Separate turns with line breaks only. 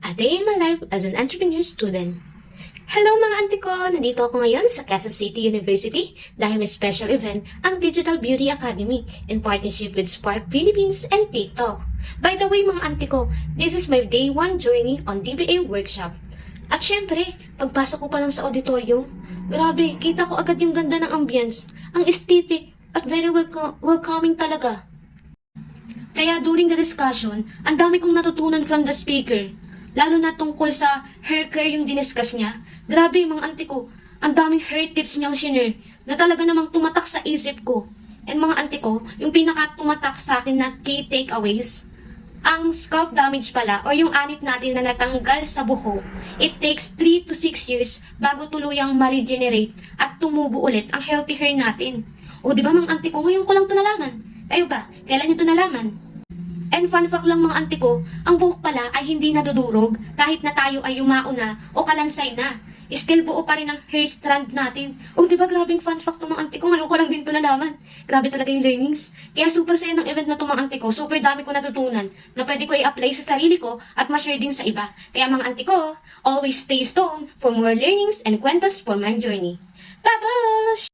A day in my life as an entrepreneur student. Hello mga auntie ko! Nandito ako ngayon sa Quezon City University dahil may special event ang Digital Beauty Academy in partnership with Spark Philippines and TikTok. By the way mga auntie ko, this is my day 1 journey on DBA workshop. At syempre, pagpasok ko pa lang sa auditorium, grabe, kita ko agad yung ganda ng ambience, ang aesthetic at very welcoming talaga. Kaya during the discussion, ang dami kong natutunan from the speaker. Lalo na tungkol sa hair care yung diniscuss niya. Grabe mga auntie ko, ang daming hair tips niyang shinare na talaga namang tumatak sa isip ko. And mga auntie ko, yung pinaka tumatak sa akin na key takeaways, ang scalp damage pala o yung anit natin na natanggal sa buhok, it takes 3 to 6 years bago tuluyang ma-regenerate at tumubo ulit ang healthy hair natin. O di ba mga auntie ko, ngayon ko lang ito nalaman. Kayo ba? Kailan nyo ito nalaman? And fun fact lang mga auntie ko, ang buhok pala ay hindi nadudurog kahit na tayo ay yumao na o kalansay na. Still buo pa rin ang hair strand natin. O diba grabing fun fact to mga auntie ko, ngayon ko lang din ito nalaman. Grabe talaga yung learnings. Kaya super saya ng event na to mga auntie ko, super dami ko natutunan na pwede ko i-apply sa sarili ko at ma-share din sa iba. Kaya mga auntie ko, always stay tuned for more learnings and kwentas for my journey. Babush!